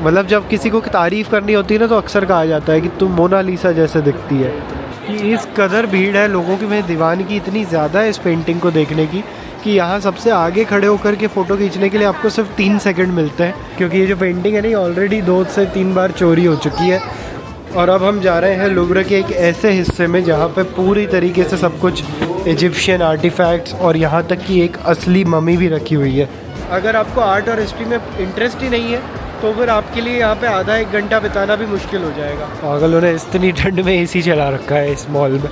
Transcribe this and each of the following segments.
मतलब जब किसी को तारीफ़ करनी होती है ना तो अक्सर कहा जाता है कि तुम मोनालिसा जैसे दिखती है। कि इस कदर भीड़ है लोगों की, मैं दीवानगी इतनी ज़्यादा है इस पेंटिंग को देखने की कि यहाँ सबसे आगे खड़े होकर के फ़ोटो खींचने के लिए आपको सिर्फ 3 सेकंड मिलते हैं, क्योंकि ये जो पेंटिंग है ना ऑलरेडी 2 से 3 बार चोरी हो चुकी है। और अब हम जा रहे हैं लुव्र के एक ऐसे हिस्से में जहाँ पे पूरी तरीके से सब कुछ इजिप्शियन आर्टिफैक्ट्स और यहाँ तक कि एक असली मम्मी भी रखी हुई है। अगर आपको आर्ट और हिस्ट्री में इंटरेस्ट ही नहीं है तो फिर आपके लिए यहाँ पे आधा 1 घंटा बिताना भी मुश्किल हो जाएगा। पागलों ने इतनी ठंड में एसी चला रखा है इस मॉल में।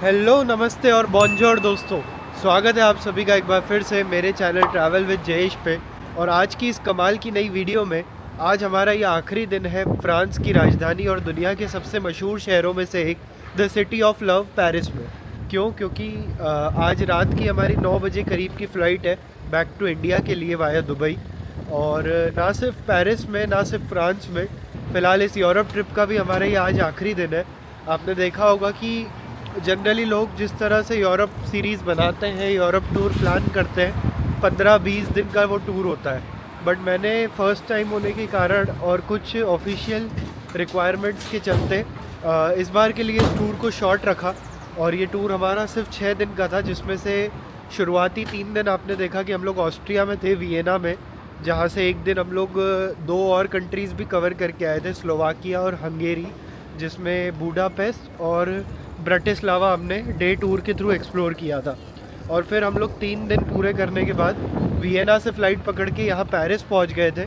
हेलो, नमस्ते और बॉन्जोर दोस्तों, स्वागत है आप सभी का एक बार फिर से मेरे चैनल ट्रैवल विद जयेश पे। और आज की इस कमाल की नई वीडियो में आज हमारा ये आखिरी दिन है फ्रांस की राजधानी और दुनिया के सबसे मशहूर शहरों में से एक the city of love Paris में। क्यों? क्योंकि आज रात की हमारी 9 बजे करीब की फ़्लाइट है बैक टू इंडिया के लिए वाया दुबई। और ना सिर्फ पेरिस में, ना सिर्फ फ्रांस में, फ़िलहाल इस यूरोप ट्रिप का भी हमारा ये आज आखिरी दिन है। आपने देखा होगा कि जनरली लोग जिस तरह से यूरोप सीरीज़ बनाते हैं, यूरोप टूर प्लान करते हैं, 15-20 दिन का वो टूर होता है। बट मैंने फ़र्स्ट टाइम होने के कारण और कुछ ऑफिशियल रिक्वायरमेंट्स के चलते इस बार के लिए इस टूर को शॉर्ट रखा। और ये टूर हमारा सिर्फ 6 दिन का था, जिसमें से शुरुआती 3 दिन आपने देखा कि हम लोग ऑस्ट्रिया में थे, वियना में, जहाँ से एक दिन हम लोग 2 और कंट्रीज़ भी कवर करके आए थे, स्लोवाकिया और हंगेरी, जिसमें बुडापेस्ट और ब्रटिस्लावा हमने डे टूर के थ्रू एक्सप्लोर किया था। और फिर हम लोग 3 दिन पूरे करने के बाद वियना से फ़्लाइट पकड़ के यहाँ पेरिस पहुँच गए थे।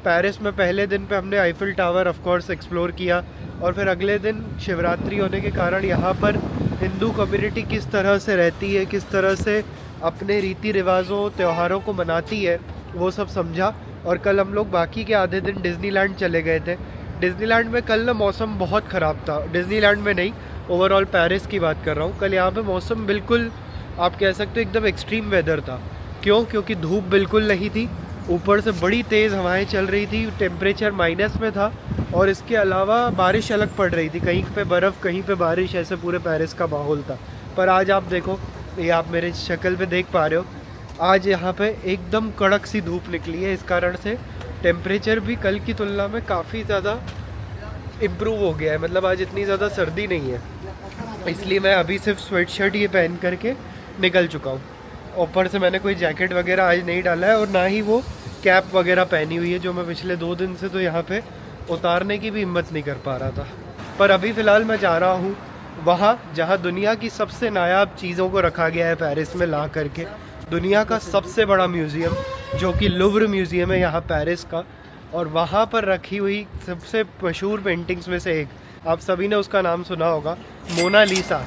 पेरिस में पहले दिन पे हमने Eiffel tower of course explore किया। और फिर अगले दिन शिवरात्रि होने के कारण यहाँ पर हिंदू कम्युनिटी किस तरह से रहती है, किस तरह से अपने रीति रिवाजों त्योहारों को मनाती है, वो सब समझा। और कल हम लोग बाकी के आधे दिन डिज़नीलैंड चले गए थे। डिज़नीलैंड में कल ना मौसम बहुत ख़राब था, डिज़नीलैंड में नहीं, ओवरऑल पेरिस की बात कर रहा हूँ। कल यहाँ पे मौसम बिल्कुल, आप कह सकते हो, एकदम एक्सट्रीम वेदर था। क्यों? क्योंकि धूप बिल्कुल नहीं थी, ऊपर से बड़ी तेज़ हवाएं चल रही थी, टेम्परेचर माइनस में था, और इसके अलावा बारिश अलग पड़ रही थी, कहीं पे बर्फ़ कहीं पे बारिश, ऐसे पूरे पेरिस का माहौल था। पर आज आप देखो, ये आप मेरे शक्ल पे देख पा रहे हो, आज यहाँ पे एकदम कड़क सी धूप निकली है। इस कारण से टेम्परेचर भी कल की तुलना में काफ़ी ज़्यादा इम्प्रूव हो गया है, मतलब आज इतनी ज़्यादा सर्दी नहीं है। इसलिए मैं अभी सिर्फ स्वेट शर्ट ये पहन करके निकल चुका हूँ। ऊपर से मैंने कोई जैकेट वगैरह आज नहीं डाला है, और ना ही वो कैप वगैरह पहनी हुई है, जो मैं पिछले 2 दिन से तो यहाँ पे उतारने की भी हिम्मत नहीं कर पा रहा था। पर अभी फ़िलहाल मैं जा रहा हूँ वहाँ जहाँ दुनिया की सबसे नायाब चीज़ों को रखा गया है पेरिस में ला करके। दुनिया का सबसे बड़ा म्यूज़ियम जो कि लुव्र म्यूज़ियम है यहाँ पेरिस का, और वहाँ पर रखी हुई सबसे मशहूर पेंटिंग्स में से एक, आप सभी ने उसका नाम सुना होगा, मोनालिसा।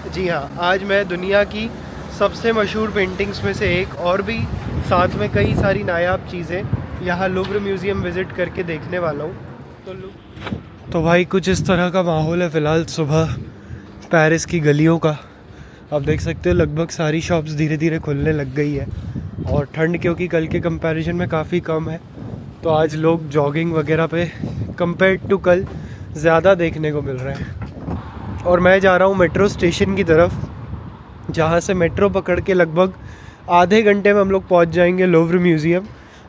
जी हाँ, आज मैं दुनिया की सबसे मशहूर पेंटिंग्स में से एक, और भी साथ में कई सारी नायाब चीज़ें यहाँ लुव्र म्यूज़ियम विज़िट करके देखने वाला हूँ। तो भाई कुछ इस तरह का माहौल है फ़िलहाल सुबह पेरिस की गलियों का। आप देख सकते हो लगभग सारी शॉप्स धीरे धीरे खुलने लग गई है, और ठंड क्योंकि कल के कंपैरिजन में काफ़ी कम है, तो आज लोग जॉगिंग वगैरह पे कंपेयर्ड टू कल ज़्यादा देखने को मिल रहे हैं। और मैं जा रहा हूँ मेट्रो स्टेशन की तरफ, जहाँ से मेट्रो पकड़ के लगभग आधे घंटे में हम लोग पहुँच जाएंगे लुव्र म्यूज़ियम।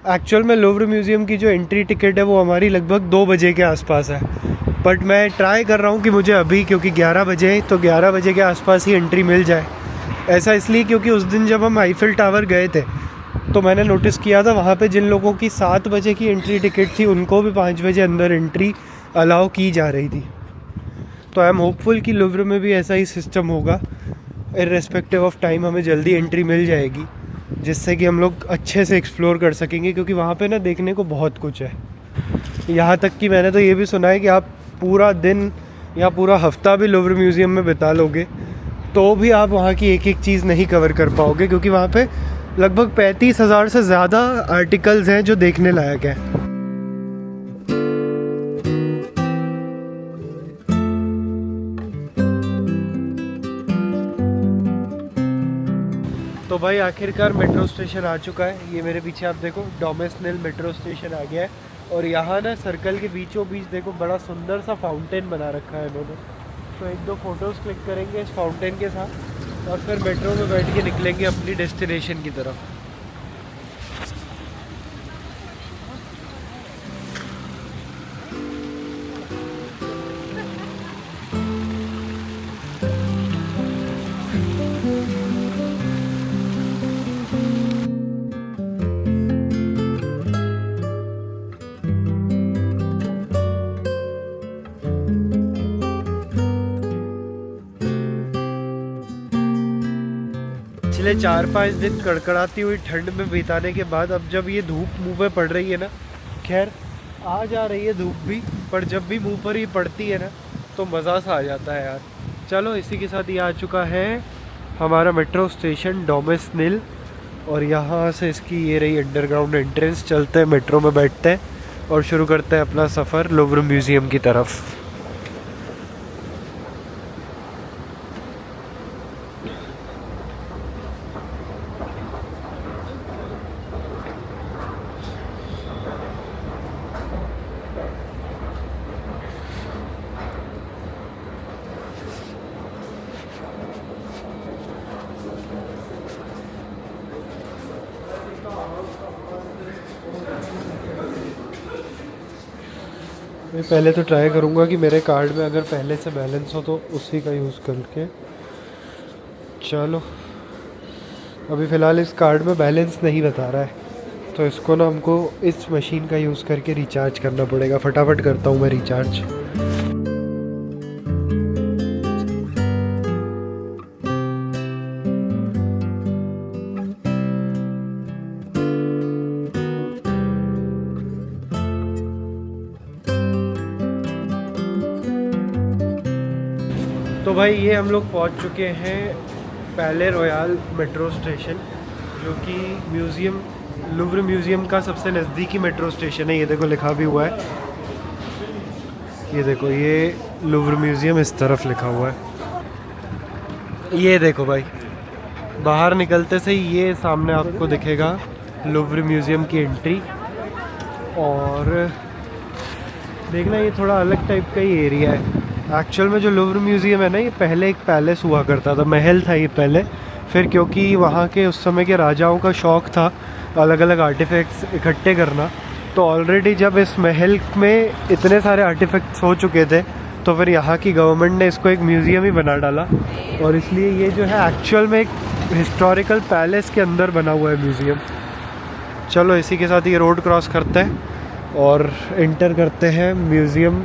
एक्चुअल में लुव्र म्यूज़ियम की जो एंट्री टिकट है वो हमारी लगभग 2 बजे के आसपास है, बट मैं ट्राई कर रहा हूँ कि मुझे अभी, क्योंकि 11 बजे, तो 11 बजे के आसपास ही एंट्री मिल जाए। ऐसा इसलिए क्योंकि उस दिन जब हम आईफिल टावर गए थे तो मैंने नोटिस किया था वहाँ पे जिन लोगों की 7 बजे की एंट्री टिकट थी उनको भी 5 बजे अंदर एंट्री अलाउ की जा रही थी। तो आई एम होपफुल कि लुव्र में भी ऐसा ही सिस्टम होगा, इर्रेस्पेक्टिव ऑफ टाइम हमें जल्दी एंट्री मिल जाएगी, जिससे कि हम लोग अच्छे से एक्सप्लोर कर सकेंगे, क्योंकि वहाँ पे ना देखने को बहुत कुछ है। यहाँ तक कि मैंने तो ये भी सुना है कि आप पूरा दिन या पूरा हफ्ता भी लुव्र म्यूज़ियम में बिता लोगे तो भी आप वहाँ की एक एक चीज़ नहीं कवर कर पाओगे, क्योंकि वहाँ पे लगभग 35,000 से ज़्यादा आर्टिकल्स हैं जो देखने लायक है। तो भाई आखिरकार मेट्रो स्टेशन आ चुका है। ये मेरे पीछे आप देखो, डोमेस्नेल मेट्रो स्टेशन आ गया है। और यहाँ ना सर्कल के बीचों बीच देखो बड़ा सुंदर सा फाउंटेन बना रखा है इन्होंने। तो 1-2 फ़ोटोज़ क्लिक करेंगे इस फाउंटेन के साथ। और फिर मेट्रो में बैठ के निकलेंगे अपनी डेस्टिनेशन की तरफ। पिछले 4-5 दिन कड़कड़ाती हुई ठंड में बिताने के बाद अब जब ये धूप मुंह पे पड़ रही है ना, खैर आ जा रही है धूप भी, पर जब भी मुंह पर ही पड़ती है ना तो मज़ा सा आ जाता है यार। चलो इसी के साथ ये आ चुका है हमारा मेट्रो स्टेशन डोमेस्निल, और यहाँ से इसकी ये रही अंडरग्राउंड एंट्रेंस। चलते हैं मेट्रो में, बैठते हैं और शुरू करते हैं अपना सफ़र लुव्र म्यूज़ियम की तरफ। मैं पहले तो ट्राई करूँगा कि मेरे कार्ड में अगर पहले से बैलेंस हो तो उसी का यूज़ करके। चलो अभी फ़िलहाल इस कार्ड में बैलेंस नहीं बता रहा है, तो इसको ना हमको इस मशीन का यूज़ करके रिचार्ज करना पड़ेगा। फटाफट करता हूँ मैं रिचार्ज। तो भाई ये हम लोग पहुंच चुके हैं पैले रॉयल मेट्रो स्टेशन, जो कि म्यूज़ियम लुव्र म्यूज़ियम का सबसे नज़दीकी मेट्रो स्टेशन है। ये देखो लिखा भी हुआ है, ये देखो ये लुव्र म्यूज़ियम इस तरफ लिखा हुआ है। ये देखो भाई बाहर निकलते से ही ये सामने आपको दिखेगा लुव्र म्यूज़ियम की एंट्री। और देखना ये थोड़ा अलग टाइप का ही एरिया है। एक्चुअल में जो लुव्र म्यूज़ियम है ना, ये पहले एक पैलेस हुआ करता था, महल था ये पहले। फिर क्योंकि वहाँ के उस समय के राजाओं का शौक़ था अलग अलग आर्टिफैक्ट्स इकट्ठे करना, तो ऑलरेडी जब इस महल में इतने सारे आर्टिफैक्ट्स हो चुके थे तो फिर यहाँ की गवर्नमेंट ने इसको एक म्यूज़ियम ही बना डाला। और इसलिए ये जो है एक्चुअल में एक हिस्टोरिकल पैलेस के अंदर बना हुआ है म्यूज़ियम। चलो इसी के साथ ये रोड क्रॉस करते हैं और एंटर करते हैं म्यूज़ियम।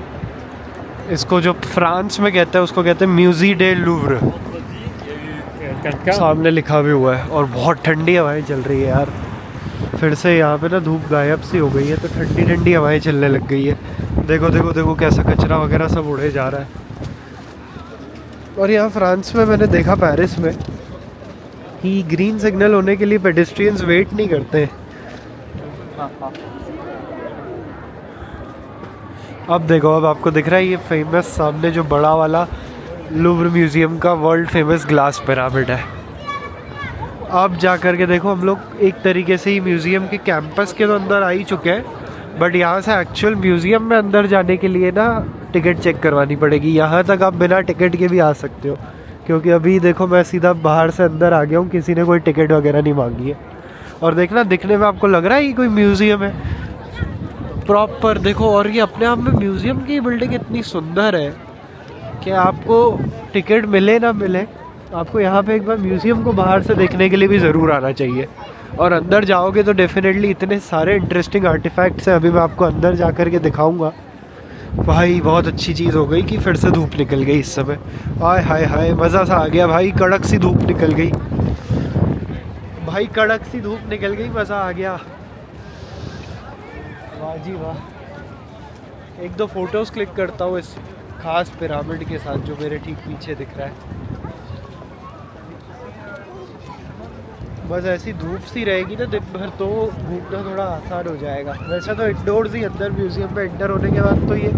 इसको जो फ्रांस में कहते हैं उसको कहते हैं म्यूज़ी डे लुव्र, सामने लिखा भी हुआ है। और बहुत ठंडी हवाएं चल रही है यार, फिर से यहाँ पे ना धूप गायब सी हो गई है, तो ठंडी ठंडी हवाएं चलने लग गई है। देखो देखो देखो कैसा कचरा वगैरह सब उड़े जा रहा है। और यहाँ फ्रांस में मैंने देखा पेरिस में कि ग्रीन सिग्नल होने के लिए पेडेस्ट्रियंस वेट नहीं करते। अब देखो, अब आपको दिख रहा है ये फेमस सामने जो बड़ा वाला लुव्र म्यूज़ियम का वर्ल्ड फेमस ग्लास पिरामिड है। अब जा कर के देखो, हम लोग एक तरीके से ही म्यूज़ियम के कैंपस के तो अंदर आ ही चुके हैं, बट यहाँ से एक्चुअल म्यूज़ियम में अंदर जाने के लिए ना टिकट चेक करवानी पड़ेगी। यहाँ तक आप बिना टिकट के भी आ सकते हो, क्योंकि अभी देखो मैं सीधा बाहर से अंदर आ गया हूँ, किसी ने कोई टिकट वगैरह नहीं मांगी है। और देखना, दिखने में आपको लग रहा है कि कोई म्यूज़ियम है प्रॉपर, देखो। और ये अपने आप में म्यूज़ियम की बिल्डिंग इतनी सुंदर है कि आपको टिकट मिले ना मिले, आपको यहाँ पे एक बार म्यूज़ियम को बाहर से देखने के लिए भी ज़रूर आना चाहिए। और अंदर जाओगे तो डेफिनेटली इतने सारे इंटरेस्टिंग आर्टिफैक्ट्स हैं, अभी मैं आपको अंदर जा कर के दिखाऊँगा। भाई बहुत अच्छी चीज़ हो गई कि फिर से धूप निकल गई इस समय। हाय हाय हाय, मज़ा सा आ गया भाई, कड़क सी धूप निकल गई भाई, कड़क सी धूप निकल गई, मज़ा आ गया। वाह जी वाह। एक दो फोटोज़ क्लिक करता हूँ इस खास पिरामिड के साथ जो मेरे ठीक पीछे दिख रहा है। बस ऐसी धूप सी रहेगी ना दिन भर तो घूमना थोड़ा आसान हो जाएगा। वैसे तो इंडोर्स ही अंदर म्यूज़ियम में एंटर होने के बाद तो ये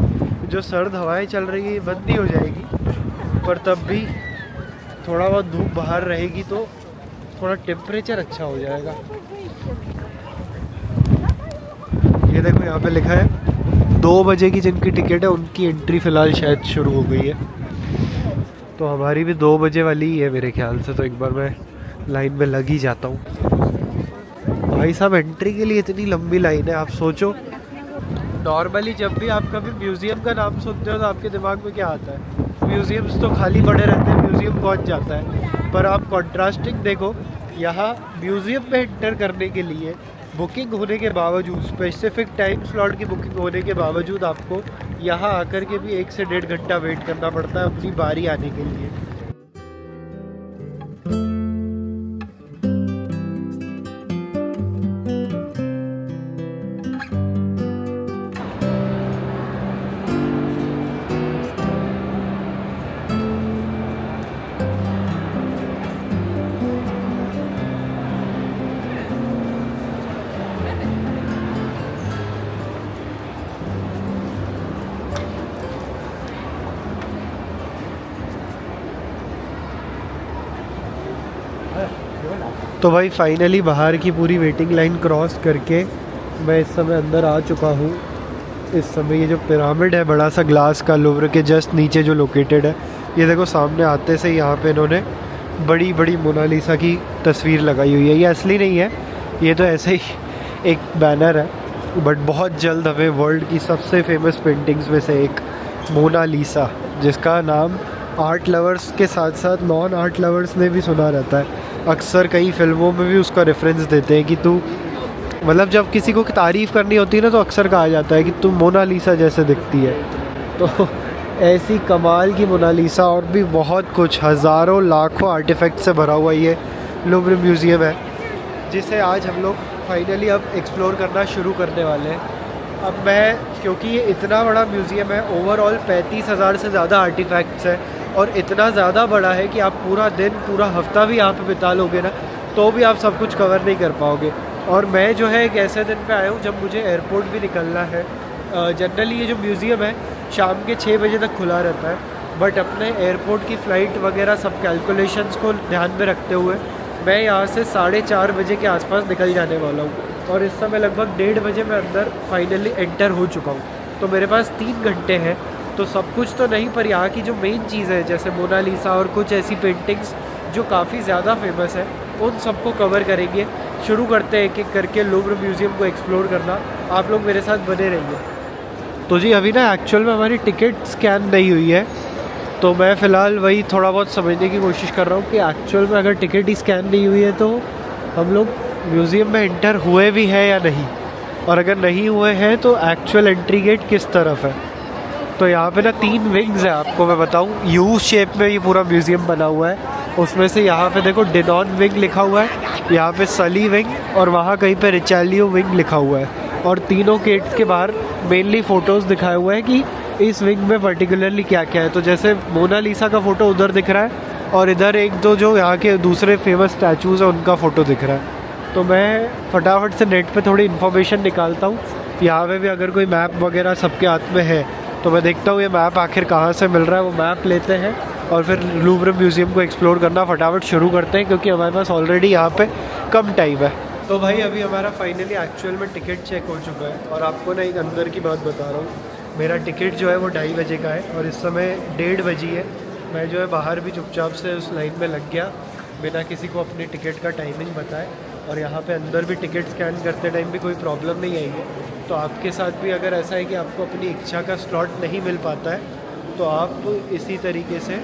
जो सर्द हवाएं चल रही है बंद ही हो जाएगी, पर तब भी थोड़ा बहुत धूप बाहर रहेगी तो थोड़ा टेम्परेचर अच्छा हो जाएगा। ये देखो यहाँ पे लिखा है 2 बजे की जिनकी टिकट है उनकी एंट्री फ़िलहाल शायद शुरू हो गई है। तो हमारी भी 2 बजे वाली ही है मेरे ख्याल से, तो एक बार मैं लाइन में लग ही जाता हूँ। भाई साहब एंट्री के लिए इतनी लंबी लाइन है, आप सोचो। नॉर्मली जब भी आप कभी म्यूज़ियम का नाम सुनते हो तो आपके दिमाग में क्या आता है? म्यूज़ियम्स तो खाली पड़े रहते हैं, म्यूज़ियम कौन जाता है? पर आप कॉन्ट्रास्टिंग देखो, यहाँ म्यूज़ियम में एंटर करने के लिए बुकिंग होने के बावजूद, स्पेसिफिक टाइम स्लॉट की बुकिंग होने के बावजूद आपको यहाँ आकर के भी 1 से 1.5 घंटा वेट करना पड़ता है अपनी बारी आने के लिए। तो भाई फाइनली बाहर की पूरी वेटिंग लाइन क्रॉस करके मैं इस समय अंदर आ चुका हूँ। इस समय ये जो पिरामिड है बड़ा सा ग्लास का, लूव्र के जस्ट नीचे जो लोकेटेड है, ये देखो सामने आते से यहाँ पे इन्होंने बड़ी बड़ी मोनालिसा की तस्वीर लगाई हुई है। ये असली नहीं है, ये तो ऐसे ही एक बैनर है, बट बहुत जल्द हमें वर्ल्ड की सबसे फेमस पेंटिंग्स में से एक मोनालिसा, जिसका नाम आर्ट लवर्स के साथ साथ नॉन आर्ट लवर्स ने भी सुना रहता है। अक्सर कई फिल्मों में भी उसका रेफरेंस देते हैं कि तू, मतलब जब किसी को तारीफ़ करनी होती है ना, तो अक्सर कहा जाता है कि तू मोनालिसा जैसे दिखती है। तो ऐसी कमाल की मोनालिसा और भी बहुत कुछ, हज़ारों लाखों आर्टिफैक्ट से भरा हुआ ये लूव्र म्यूज़ियम है, जिसे आज हम लोग फाइनली अब एक्सप्लोर करना शुरू करने वाले हैं। अब मैं, क्योंकि ये इतना बड़ा म्यूज़ियम है, ओवरऑल 35,000 से ज़्यादा आर्टिफैक्ट्स हैं और इतना ज़्यादा बड़ा है कि आप पूरा दिन, पूरा हफ्ता भी यहाँ पे बिता लोगे ना, तो भी आप सब कुछ कवर नहीं कर पाओगे। और मैं जो है एक ऐसे दिन पे आया हूँ जब मुझे एयरपोर्ट भी निकलना है। जनरली ये जो म्यूज़ियम है शाम के 6 बजे तक खुला रहता है, बट अपने एयरपोर्ट की फ़्लाइट वगैरह सब कैलकुलेशंस को ध्यान में रखते हुए मैं यहाँ से 4:30 बजे के आसपास निकल जाने वाला हूँ। और इस समय लगभग 1:30 बजे मैं अंदर फाइनली एंटर हो चुका हूँ। तो मेरे पास 3 घंटे हैं, तो सब कुछ तो नहीं, पर यहाँ की जो मेन चीज़ है जैसे मोनालिसा और कुछ ऐसी पेंटिंग्स जो काफ़ी ज़्यादा फेमस है, उन सबको कवर करेंगे। शुरू करते हैं एक एक करके लूव्र म्यूज़ियम को एक्सप्लोर करना। आप लोग मेरे साथ बने रहिए। तो जी अभी ना एक्चुअल में हमारी टिकट स्कैन नहीं हुई है, तो मैं फ़िलहाल वही थोड़ा बहुत समझने की कोशिश कर रहा हूँ कि एक्चुअल में अगर टिकट ही स्कैन नहीं हुई है तो हम लोग म्यूज़ियम में एंटर हुए भी हैं या नहीं, और अगर नहीं हुए हैं तो एक्चुअल एंट्री गेट किस तरफ है। तो यहाँ पे ना 3 विंग्स है, आपको मैं बताऊँ, यू शेप में ये पूरा म्यूज़ियम बना हुआ है। उसमें से यहाँ पे देखो डिनॉन विंग लिखा हुआ है, यहाँ पे सली विंग, और वहाँ कहीं पे रिचैलियो विंग लिखा हुआ है। और तीनों गेट्स के बाहर मेनली फ़ोटोज़ दिखाए हुए हैं कि इस विंग में पर्टिकुलरली क्या क्या है। तो जैसे मोनालिसा का फ़ोटो उधर दिख रहा है, और इधर एक दो जो यहाँ के दूसरे फेमस स्टैचूज़ हैं उनका फ़ोटो दिख रहा है। तो मैं फटाफट से नेट पे थोड़ी इन्फॉर्मेशन निकालता हूँ। यहाँ पे भी अगर कोई मैप वगैरह सबके हाथ में है तो मैं देखता हूँ ये मैप आखिर कहाँ से मिल रहा है। वो मैप लेते हैं और फिर लूव्र म्यूज़ियम को एक्सप्लोर करना फटाफट शुरू करते हैं, क्योंकि हमारे पास ऑलरेडी यहाँ पे कम टाइम है। तो भाई अभी हमारा फाइनली एक्चुअल में टिकट चेक हो चुका है, और आपको ना एक अंदर की बात बता रहा हूँ। मेरा टिकट जो है वो 2:30 बजे का है और इस समय 1:30 बजी है। मैं जो है बाहर भी चुपचाप से उस लाइन में लग गया बिना किसी को अपनी टिकट का टाइमिंग बताए, और यहाँ पे अंदर भी टिकट स्कैन करते टाइम भी कोई प्रॉब्लम नहीं आई है। तो आपके साथ भी अगर ऐसा है कि आपको अपनी इच्छा का स्लॉट नहीं मिल पाता है तो आप इसी तरीके से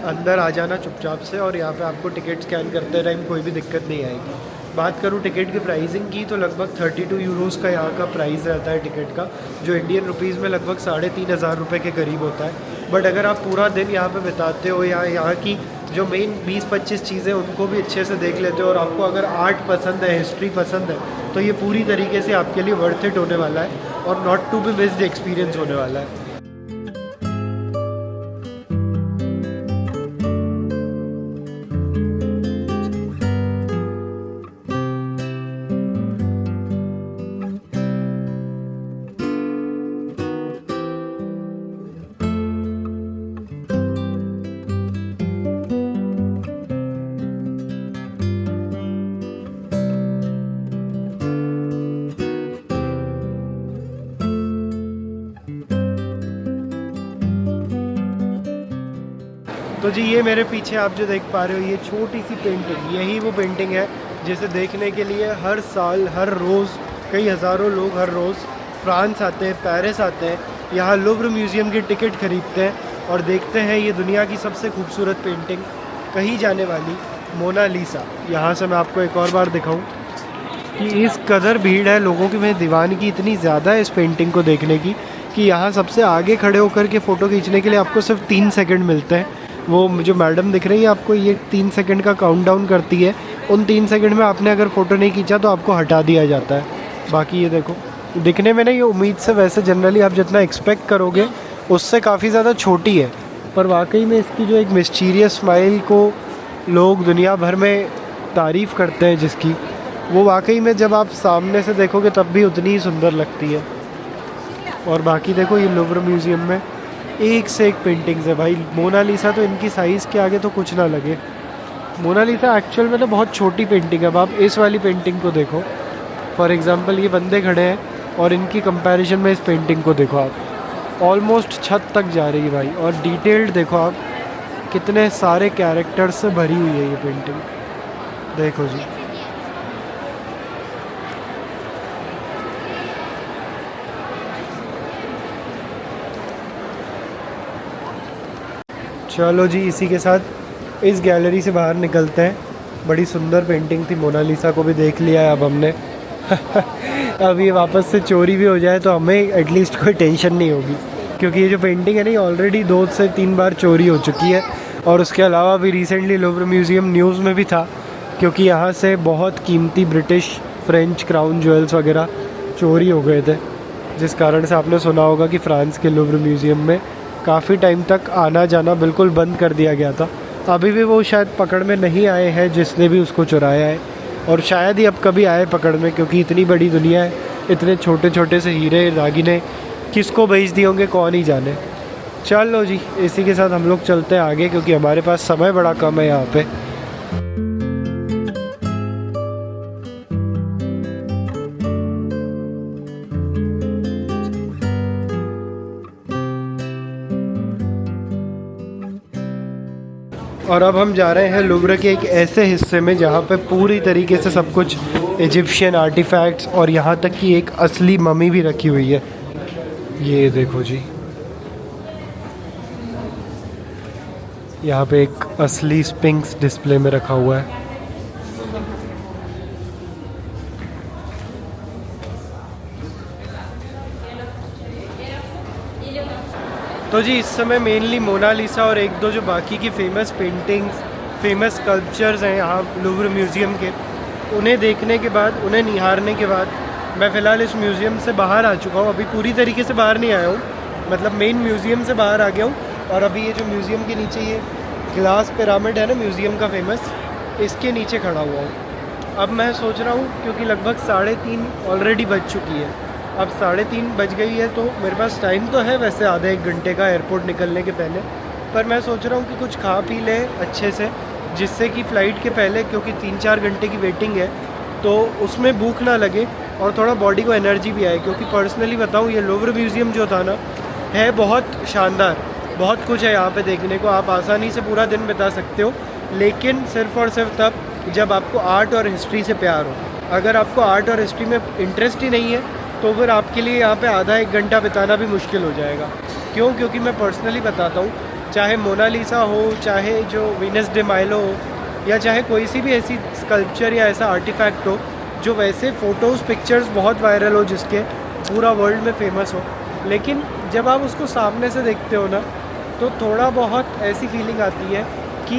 अंदर आ जाना चुपचाप से, और यहाँ पे आपको टिकट स्कैन करते टाइम कोई भी दिक्कत नहीं आएगी। बात करूँ टिकट की प्राइसिंग की तो लगभग 32 यूरोज़ का यहाँ का प्राइस रहता है टिकट का, जो इंडियन रुपीज़ में लगभग 3,500 रुपये के करीब होता है। बट अगर आप पूरा दिन यहाँ पे बिताते हो या यहाँ की जो मेन 20-25 चीज़ें उनको भी अच्छे से देख लेते हो, और आपको अगर आर्ट पसंद है, हिस्ट्री पसंद है, तो ये पूरी तरीके से आपके लिए वर्थ इट होने वाला है और not to be missed experience होने वाला है। तो जी ये मेरे पीछे आप जो देख पा रहे हो, ये छोटी सी पेंटिंग, यही वो पेंटिंग है जिसे देखने के लिए हर साल हर रोज़ कई हज़ारों लोग हर रोज़ फ्रांस आते हैं, पेरिस आते हैं, यहाँ लुव्र म्यूज़ियम की टिकट खरीदते हैं और देखते हैं ये दुनिया की सबसे खूबसूरत पेंटिंग कही जाने वाली मोनालिसा। यहाँ से मैं आपको एक और बार दिखाऊं कि इस कदर भीड़ है लोगों की, मैं दीवानगी इतनी ज़्यादा है इस पेंटिंग को देखने की कि यहाँ सबसे आगे खड़े होकर के फ़ोटो खींचने के लिए आपको सिर्फ 3 सेकंड मिलते हैं। वो जो मैडम दिख रही है आपको, ये 3 सेकंड का काउंटडाउन करती है। उन 3 सेकंड में आपने अगर फ़ोटो नहीं खींचा तो आपको हटा दिया जाता है। बाकी ये देखो, दिखने में ना ये उम्मीद से वैसे जनरली आप जितना एक्सपेक्ट करोगे उससे काफ़ी ज़्यादा छोटी है, पर वाकई में इसकी जो एक मिस्टीरियस स्माइल को लोग दुनिया भर में तारीफ़ करते हैं जिसकी, वो वाकई में जब आप सामने से देखोगे तब भी उतनी ही सुंदर लगती है। और बाकी देखो ये लुव्र म्यूज़ियम में एक से एक पेंटिंग्स है भाई। मोनालिसा तो इनकी साइज़ के आगे तो कुछ ना लगे। मोनालिसा एक्चुअल में तो बहुत छोटी पेंटिंग है। अब आप इस वाली पेंटिंग को देखो, फॉर एग्ज़ाम्पल ये बंदे खड़े हैं और इनकी कंपैरिजन में इस पेंटिंग को देखो आप, ऑलमोस्ट छत तक जा रही है भाई। और डिटेल्ड देखो आप, कितने सारे कैरेक्टर्स से भरी हुई है ये पेंटिंग, देखो जी। चलो जी, इसी के साथ इस गैलरी से बाहर निकलते हैं। बड़ी सुंदर पेंटिंग थी, मोनालिसा को भी देख लिया है अब हमने। अब ये वापस से चोरी भी हो जाए तो हमें एटलीस्ट कोई टेंशन नहीं होगी, क्योंकि ये जो पेंटिंग है ना, ऑलरेडी 2 से 3 बार चोरी हो चुकी है। और उसके अलावा भी रिसेंटली लुव्र म्यूज़ियम न्यूज़ में भी था, क्योंकि यहाँ से बहुत कीमती ब्रिटिश फ्रेंच क्राउन ज्वेल्स वगैरह चोरी हो गए थे, जिस कारण से आपने सुना होगा कि फ्रांस के लुव्र म्यूज़ियम में काफ़ी टाइम तक आना जाना बिल्कुल बंद कर दिया गया था। अभी भी वो शायद पकड़ में नहीं आए हैं जिसने भी उसको चुराया है, और शायद ही अब कभी आए पकड़ में, क्योंकि इतनी बड़ी दुनिया है, इतने छोटे छोटे से हीरे दागिने किसको बेच दिए होंगे कौन ही जाने। चलो जी, इसी के साथ हम लोग चलते हैं आगे, क्योंकि हमारे पास समय बड़ा कम है यहाँ पे। और अब हम जा रहे हैं लुव्र के एक ऐसे हिस्से में जहाँ पे पूरी तरीके से सब कुछ इजिप्शियन आर्टिफैक्ट्स और यहाँ तक कि एक असली मम्मी भी रखी हुई है। ये देखो जी, यहाँ पे एक असली स्पिंक्स डिस्प्ले में रखा हुआ है। तो जी इस समय मेनली मोनालिसा और एक दो जो बाकी की फ़ेमस पेंटिंग्स, फेमस स्कल्पचर्स हैं यहाँ लुव्र म्यूज़ियम के, उन्हें देखने के बाद, उन्हें निहारने के बाद मैं फ़िलहाल इस म्यूज़ियम से बाहर आ चुका हूँ। अभी पूरी तरीके से बाहर नहीं आया हूँ, मतलब मेन म्यूज़ियम से बाहर आ गया हूँ। और अभी ये जो म्यूज़ियम के नीचे ये ग्लास पिरामिड है ना म्यूज़ियम का फेमस, इसके नीचे खड़ा हुआ हूँ। अब मैं सोच रहा हूँ, क्योंकि लगभग 3:30 ऑलरेडी बज चुकी है, अब 3:30 बज गई है, तो मेरे पास टाइम तो है वैसे आधा 1 घंटे का एयरपोर्ट निकलने के पहले, पर मैं सोच रहा हूँ कि कुछ खा पी ले अच्छे से, जिससे कि फ़्लाइट के पहले, क्योंकि 3-4 घंटे की वेटिंग है, तो उसमें भूख ना लगे और थोड़ा बॉडी को एनर्जी भी आए। क्योंकि पर्सनली बताऊँ, ये लुव्र म्यूज़ियम जो था ना, है बहुत शानदार, बहुत कुछ है यहाँ पे देखने को, आप आसानी से पूरा दिन बिता सकते हो, लेकिन सिर्फ़ और सिर्फ तब जब आपको आर्ट और हिस्ट्री से प्यार हो। अगर आपको आर्ट और हिस्ट्री में इंटरेस्ट ही नहीं है तो फिर आपके लिए यहाँ पे आधा 1 घंटा बिताना भी मुश्किल हो जाएगा। क्यों? क्योंकि मैं पर्सनली बताता हूँ, चाहे मोनालिसा हो, चाहे जो वीनस डे माइलो हो, या चाहे कोई सी भी ऐसी स्कल्पचर या ऐसा आर्टिफैक्ट हो जो वैसे फ़ोटोज़ पिक्चर्स बहुत वायरल हो, जिसके पूरा वर्ल्ड में फ़ेमस हो, लेकिन जब आप उसको सामने से देखते हो ना, तो थोड़ा बहुत ऐसी फीलिंग आती है कि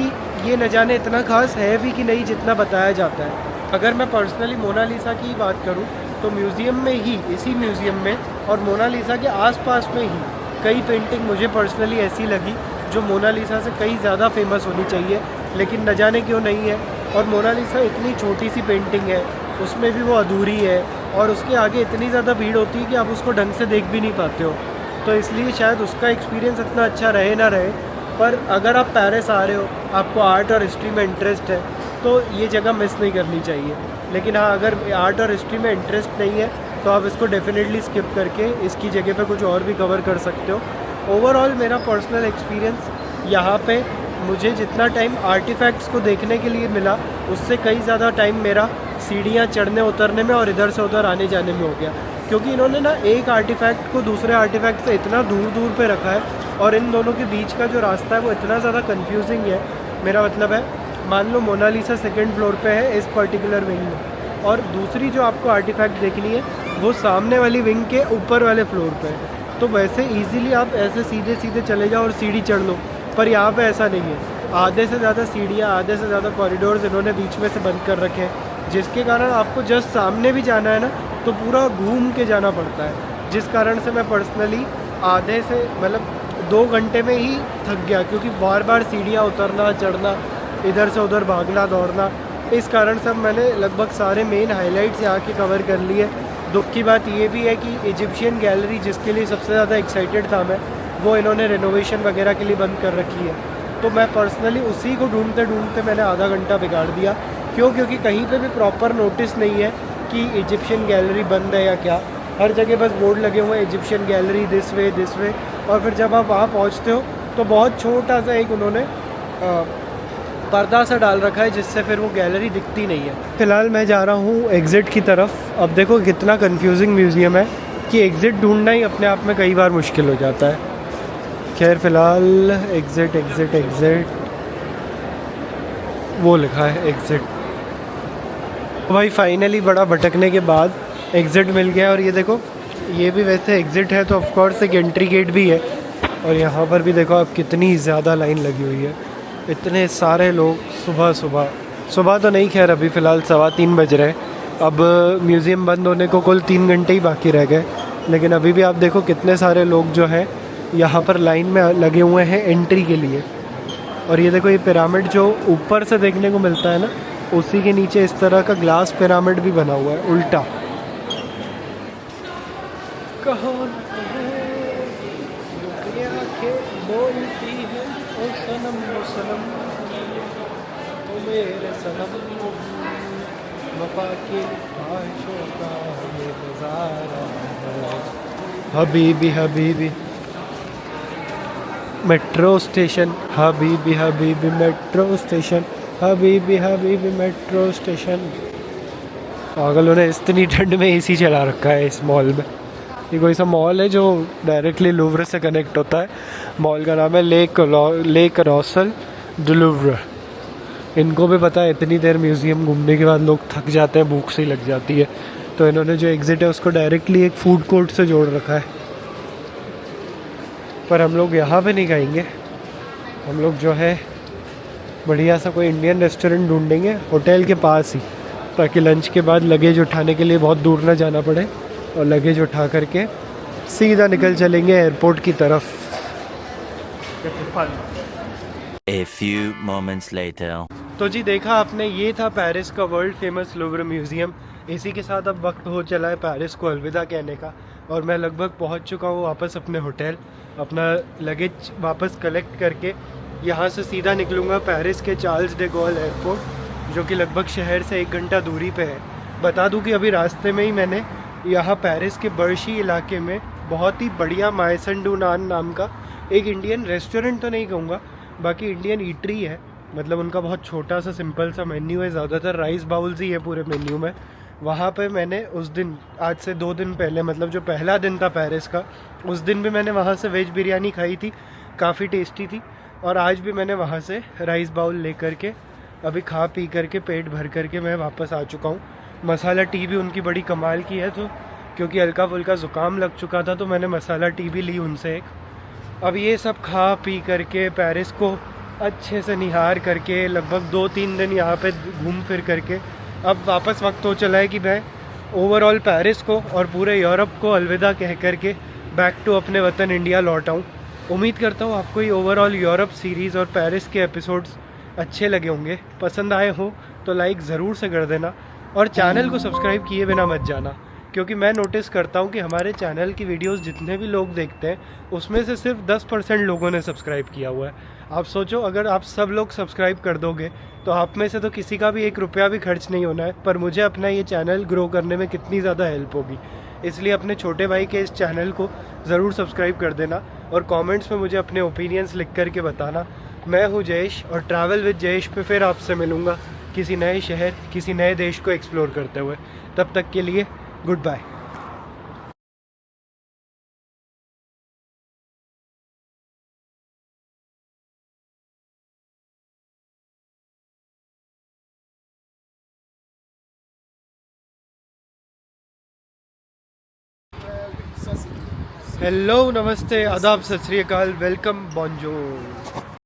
ये न जाने इतना ख़ास है भी कि नहीं जितना बताया जाता है। अगर मैं पर्सनली मोनालिसा की बात करूँ तो म्यूज़ियम में ही, इसी म्यूज़ियम में और मोनालिसा के आसपास में ही कई पेंटिंग मुझे पर्सनली ऐसी लगी जो मोनालिसा से कई ज़्यादा फेमस होनी चाहिए, लेकिन न जाने क्यों नहीं है। और मोनालिसा इतनी छोटी सी पेंटिंग है, उसमें भी वो अधूरी है, और उसके आगे इतनी ज़्यादा भीड़ होती है कि आप उसको ढंग से देख भी नहीं पाते हो, तो इसलिए शायद उसका एक्सपीरियंस इतना अच्छा रहे ना रहे। पर अगर आप पेरिस आ रहे हो, आपको आर्ट और हिस्ट्री में इंटरेस्ट है, तो ये जगह मिस नहीं करनी चाहिए। लेकिन हाँ, अगर आर्ट और हिस्ट्री में इंटरेस्ट नहीं है तो आप इसको डेफिनेटली स्किप करके इसकी जगह पे कुछ और भी कवर कर सकते हो। ओवरऑल मेरा पर्सनल एक्सपीरियंस यहाँ पे मुझे जितना टाइम आर्टिफैक्ट्स को देखने के लिए मिला उससे कई ज़्यादा टाइम मेरा सीढ़ियाँ चढ़ने उतरने में और इधर से उधर आने जाने में हो गया, क्योंकि इन्होंने ना एक आर्टिफैक्ट को दूसरे आर्टिफैक्ट से इतना दूर दूर पे रखा है और इन दोनों के बीच का जो रास्ता है वो इतना ज़्यादा कंफ्यूजिंग है। मेरा मतलब है, मान लो मोनालिसा सेकंड फ्लोर पे है इस पर्टिकुलर विंग में, और दूसरी जो आपको आर्टिफैक्ट देखनी है वो सामने वाली विंग के ऊपर वाले फ्लोर पे है। तो वैसे इजीली आप ऐसे सीधे सीधे चले जाओ और सीढ़ी चढ़ लो, पर यहाँ पे ऐसा नहीं है। आधे से ज़्यादा सीढ़ियाँ, आधे से ज़्यादा कॉरिडोर्स इन्होंने बीच में से बंद कर रखे हैं, जिसके कारण आपको जस्ट सामने भी जाना है ना तो पूरा घूम के जाना पड़ता है, जिस कारण से मैं पर्सनली आधे से मतलब 2 घंटे में ही थक गया, क्योंकि बार बार सीढ़ियाँ उतरना चढ़ना, इधर से उधर भागना दौड़ना। इस कारण से मैंने लगभग सारे मेन हाइलाइट्स यहाँ के कवर कर लिए। दुख की बात ये भी है कि इजिप्शियन गैलरी, जिसके लिए सबसे ज़्यादा एक्साइटेड था मैं, वो इन्होंने रेनोवेशन वगैरह के लिए बंद कर रखी है। तो मैं पर्सनली उसी को ढूंढते ढूंढते मैंने आधा घंटा बिगाड़ दिया। क्यों? क्योंकि कहीं पे भी प्रॉपर नोटिस नहीं है कि इजिप्शियन गैलरी बंद है या क्या। हर जगह बस बोर्ड लगे हुए हैं इजिप्शियन गैलरी दिस वे, और फिर जब आप वहाँ पहुँचते हो तो बहुत छोटा सा एक उन्होंने पर्दा सा डाल रखा है, जिससे फिर वो गैलरी दिखती नहीं है। फ़िलहाल मैं जा रहा हूँ एग्ज़िट की तरफ। अब देखो कितना कंफ्यूजिंग म्यूज़ियम है कि एग्ज़िट ढूंढना ही अपने आप में कई बार मुश्किल हो जाता है। खैर फ़िलहाल एग्ज़िट एग्ज़िट एग्ज़िट वो लिखा है एग्ज़िट। भाई फाइनली बड़ा भटकने के बाद एग्ज़िट मिल गया। और ये देखो, ये भी वैसे एग्ज़िट है तो ऑफकोर्स एक एंट्री गेट भी है। और यहाँ पर भी देखो अब कितनी ज़्यादा लाइन लगी हुई है, इतने सारे लोग सुबह तो नहीं, खैर अभी फ़िलहाल 3:15 बज रहे हैं। अब म्यूज़ियम बंद होने को कुल 3 घंटे ही बाकी रह गए, लेकिन अभी भी आप देखो कितने सारे लोग जो हैं यहाँ पर लाइन में लगे हुए हैं एंट्री के लिए। और ये देखो, ये पिरामिड जो ऊपर से देखने को मिलता है ना, उसी के नीचे इस तरह का ग्लास पिरामिड भी बना हुआ है उल्टा। बोलती है ओ सनम ओ मेरे सनम, वफा के ख्वाहिशों का ये नज़ारा है। Habibi Habibi metro station, Habibi Habibi metro station, Habibi Habibi metro station. पागलों ने इतनी ठंड में एसी चला रखा है इस मॉल में। ये कोई सा मॉल है जो डायरेक्टली लूव्र से कनेक्ट होता है। मॉल का नाम है लेक रॉसल डू लूव्र। इनको भी पता है इतनी देर म्यूज़ियम घूमने के बाद लोग थक जाते हैं, भूख से लग जाती है, तो इन्होंने जो एग्ज़िट है उसको डायरेक्टली एक फूड कोर्ट से जोड़ रखा है। पर हम लोग यहाँ पे नहीं खाएंगे, हम लोग जो है बढ़िया सा कोई इंडियन रेस्टोरेंट ढूंढेंगे होटल के पास ही, ताकि लंच के बाद लगेज उठाने के लिए बहुत दूर ना जाना पड़े, और लगेज उठा करके सीधा निकल चलेंगे एयरपोर्ट की तरफ। A few moments later. तो जी देखा आपने, ये था पेरिस का वर्ल्ड फेमस लूव्र म्यूज़ियम। इसी के साथ अब वक्त हो चला है पेरिस को अलविदा कहने का, और मैं लगभग पहुंच चुका हूँ वापस अपने होटल। अपना लगेज वापस कलेक्ट करके यहाँ से सीधा निकलूँगा पेरिस के चार्ल्स डे गॉल एयरपोर्ट, जो कि लगभग शहर से 1 घंटा दूरी पे है। बता दूँ कि अभी रास्ते में ही मैंने यहाँ पेरिस के बर्शी इलाके में बहुत ही बढ़िया मायसन डू नान नाम का एक इंडियन रेस्टोरेंट तो नहीं कहूँगा, बाकी इंडियन ईटरी है। मतलब उनका बहुत छोटा सा सिंपल सा मेन्यू है, ज़्यादातर राइस बाउल्स ही है पूरे मेन्यू में। वहाँ पे मैंने उस दिन, आज से 2 दिन पहले, मतलब जो पहला दिन था पेरिस का, उस दिन भी मैंने वहाँ से वेज बिरयानी खाई थी, काफ़ी टेस्टी थी। और आज भी मैंने वहाँ से राइस बाउल ले करके अभी खा पी करके पेट भर करके मैं वापस आ चुका हूँ। मसाला टी भी उनकी बड़ी कमाल की है, तो क्योंकि हल्का फुल्का ज़ुकाम लग चुका था तो मैंने मसाला टी भी ली उनसे एक। अब ये सब खा पी करके पेरिस को अच्छे से निहार करके लगभग 2-3 दिन यहाँ पे घूम फिर करके अब वापस वक्त हो चला है कि मैं ओवरऑल पेरिस को और पूरे यूरोप को अलविदा कह करके बैक टू अपने वतन इंडिया लौट आऊँ। उम्मीद करता हूँ आपको ये ओवरऑल यूरोप सीरीज़ और पेरिस के एपिसोड्स अच्छे लगे होंगे। पसंद आए हो तो लाइक ज़रूर से कर देना, और चैनल को सब्सक्राइब किए बिना मत जाना, क्योंकि मैं नोटिस करता हूँ कि हमारे चैनल की वीडियोस जितने भी लोग देखते हैं उसमें से सिर्फ 10% लोगों ने सब्सक्राइब किया हुआ है। आप सोचो, अगर आप सब लोग सब्सक्राइब कर दोगे तो आप में से तो किसी का भी 1 रुपया भी खर्च नहीं होना है, पर मुझे अपना ये चैनल ग्रो करने में कितनी ज़्यादा हेल्प होगी। इसलिए अपने छोटे भाई के इस चैनल को ज़रूर सब्सक्राइब कर देना, और कमेंट्स में मुझे अपने ओपिनियंस लिख करके बताना मैं हूँ जयेश और ट्रैवल विद जयेश पे फिर आपसे मिलूँगा किसी नए शहर, किसी नए देश को एक्सप्लोर करते हुए। तब तक के लिए गुड बाय। हेलो, नमस्ते, आदाब, सत श्री अकाल, वेलकम, बॉन्जोर।